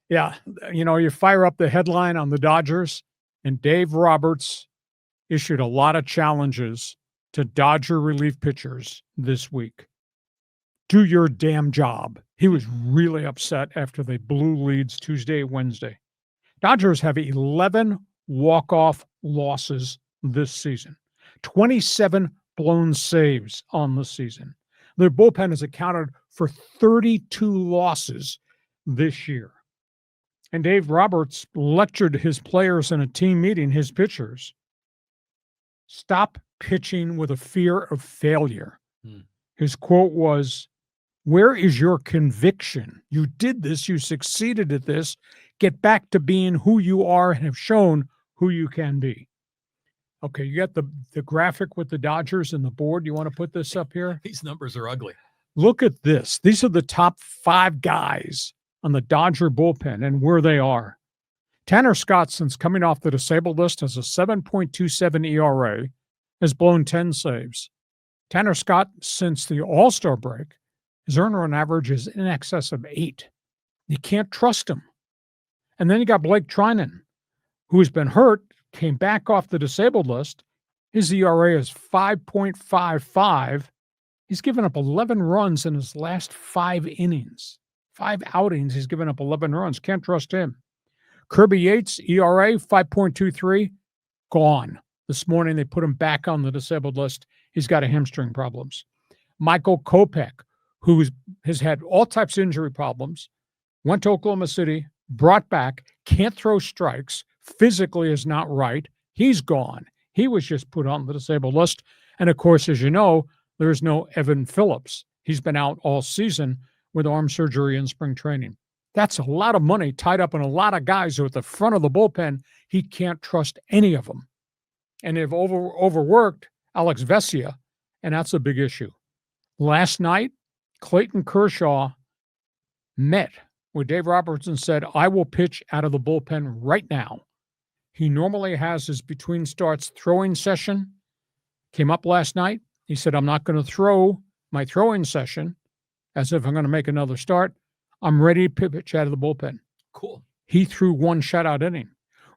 Yeah, you fire up the headline on the Dodgers, and Dave Roberts issued a lot of challenges to Dodger relief pitchers this week. Do your damn job. He was really upset after they blew leads Tuesday, Wednesday. Dodgers have 11 walk-off losses this season, 27 blown saves on the season. Their bullpen has accounted for 32 losses this year. And Dave Roberts lectured his players in a team meeting, his pitchers. Stop pitching with a fear of failure. His quote was, "Where is your conviction? You did this. You succeeded at this. Get back to being who you are and have shown who you can be." Okay, you got the graphic with the Dodgers and the board. You want to put this up here? These numbers are ugly. Look at this. These are the top 5 guys on the Dodger bullpen and where they are. Tanner Scott, since coming off the disabled list, has a 7.27 ERA, has blown 10 saves. Tanner Scott, since the All-Star break, his earned run average is in excess of 8. You can't trust him. And then you got Blake Trinan, who's been hurt, came back off the disabled list. His ERA is 5.55. He's given up 11 runs in his last 5 innings. 5 outings, he's given up 11 runs. Can't trust him. Kirby Yates, ERA, 5.23, gone. This morning, they put him back on the disabled list. He's got a hamstring problems. Michael Kopech, who has had all types of injury problems, went to Oklahoma City, brought back, can't throw strikes, physically is not right. He's gone. He was just put on the disabled list. And of course, as you know, there's no Evan Phillips. He's been out all season with arm surgery and spring training. That's a lot of money tied up in a lot of guys who are at the front of the bullpen. He can't trust any of them. And they've overworked Alex Vesia, and that's a big issue. Last night, Clayton Kershaw met with Dave Roberts and said, "I will pitch out of the bullpen right now." He normally has his between starts throwing session. Came up last night. He said, "I'm not going to throw my throwing session as if I'm going to make another start. I'm ready to pitch out of the bullpen." Cool. He threw 1 shutout inning.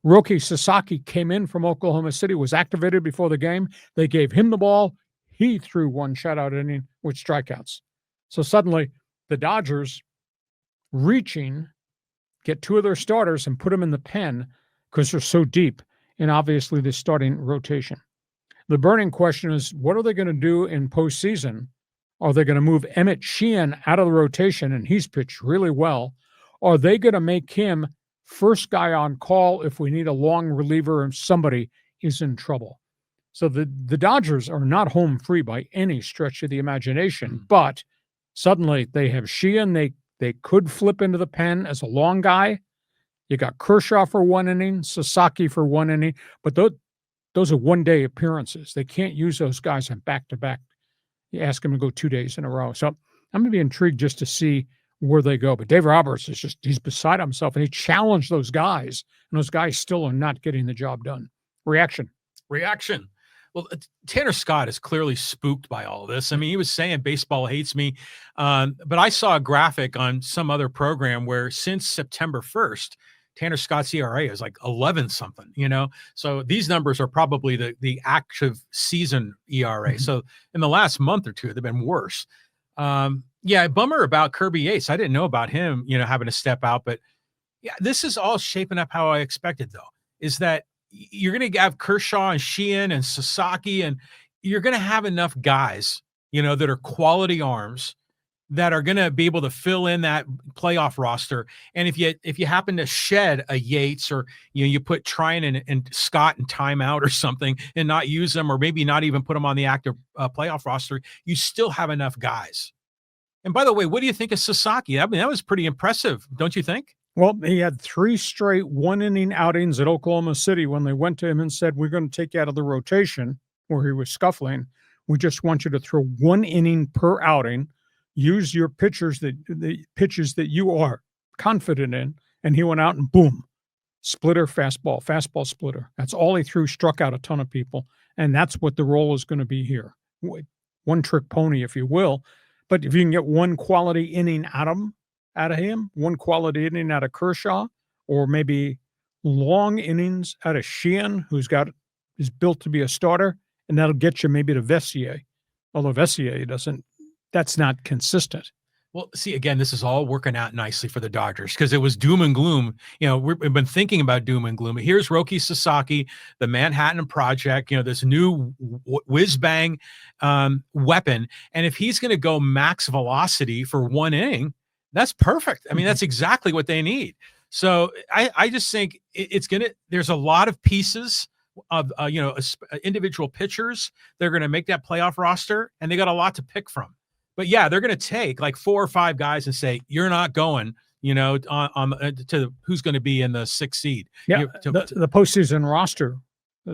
Roki Sasaki came in from Oklahoma City, was activated before the game. They gave him the ball. He threw 1 shutout inning with strikeouts. So suddenly the Dodgers reaching, get 2 of their starters and put them in the pen because they're so deep in obviously the starting rotation. The burning question is, what are they going to do in postseason? Are they going to move Emmet Sheehan out of the rotation, and he's pitched really well? Are they going to make him first guy on call if we need a long reliever and somebody is in trouble? So the Dodgers are not home free by any stretch of the imagination, but suddenly they have Sheehan. They could flip into the pen as a long guy. You got Kershaw for 1 inning, Sasaki for 1 inning, but those are one-day appearances. They can't use those guys on back-to-back. You ask them to go 2 days in a row. So I'm going to be intrigued just to see where they go. But Dave Roberts he's beside himself, and he challenged those guys, and those guys still are not getting the job done. Reaction. Well, Tanner Scott is clearly spooked by all of this. I mean, he was saying baseball hates me. But I saw a graphic on some other program where since September 1st, Tanner Scott's ERA is like 11 something, So these numbers are probably the active season ERA. Mm-hmm. So in the last month or two, they've been worse. Bummer about Kirby Yates. I didn't know about him, having to step out, but yeah, this is all shaping up how I expected though, is that you're going to have Kershaw and Sheehan and Sasaki, and you're going to have enough guys, that are quality arms that are going to be able to fill in that playoff roster. And if you happen to shed a Yates, or you put Trinan and Scott in timeout or something and not use them, or maybe not even put them on the active playoff roster, you still have enough guys. And by the way, what do you think of Sasaki? I mean, that was pretty impressive, don't you think? Well, he had 3 straight 1-inning outings at Oklahoma City when they went to him and said, "We're going to take you out of the rotation," where he was scuffling. "We just want you to throw 1 inning per outing. Use your the pitches that you are confident in." And he went out and boom, splitter, fastball splitter. That's all he threw, struck out a ton of people. And that's what the role is going to be here. One trick pony, if you will. But if you can get 1 quality inning out of him out of him, one quality inning out of Kershaw, or maybe long innings out of Sheehan, is built to be a starter, and that'll get you maybe to Vessier. Although Vessier that's not consistent. Well, see, again, this is all working out nicely for the Dodgers because it was doom and gloom. We've been thinking about doom and gloom. Here's Roki Sasaki, the Manhattan Project, this new whiz-bang weapon. And if he's going to go max velocity for one inning, that's perfect. I mean, that's exactly what they need. So I just think there's a lot of pieces of, individual pitchers. They're going to make that playoff roster, and they got a lot to pick from. But yeah, they're going to take like 4 or 5 guys and say, you're not going, to who's going to be in the 6th seed. Yeah, the postseason roster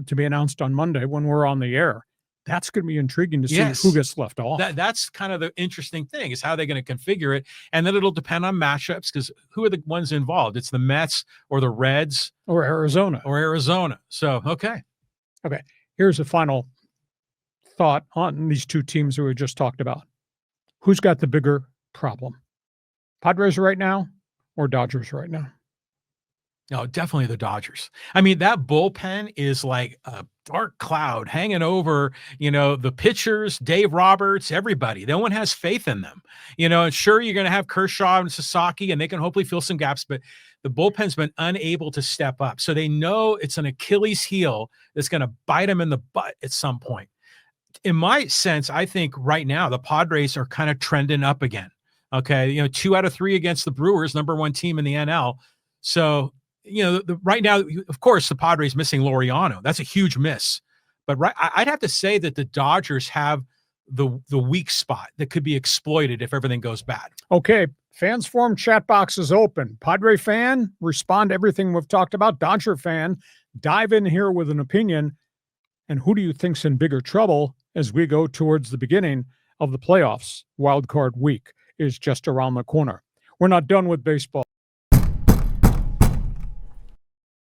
to be announced on Monday when we're on the air. That's going to be intriguing to see who gets left off. That's kind of the interesting thing is how they're going to configure it. And then it'll depend on matchups because who are the ones involved? It's the Mets or the Reds. Or Arizona. So, okay. Here's a final thought on these two teams that we just talked about. Who's got the bigger problem? Padres right now or Dodgers right now? No, definitely the Dodgers. I mean, that bullpen is like a dark cloud hanging over, the pitchers, Dave Roberts, everybody. No one has faith in them. And sure, you're going to have Kershaw and Sasaki, and they can hopefully fill some gaps, but the bullpen's been unable to step up. So they know it's an Achilles heel that's going to bite them in the butt at some point. In my sense, I think right now the Padres are kind of trending up again. Okay. 2 out of 3 against the Brewers, number 1 team in the NL. So, right now, of course, the Padres missing Laureano. That's a huge miss. But I'd have to say that the Dodgers have the weak spot that could be exploited if everything goes bad. Okay. Fans forum chat box is open. Padre fan, respond to everything we've talked about. Dodger fan, dive in here with an opinion. And who do you think's in bigger trouble as we go towards the beginning of the playoffs? Wild card week is just around the corner. We're not done with baseball.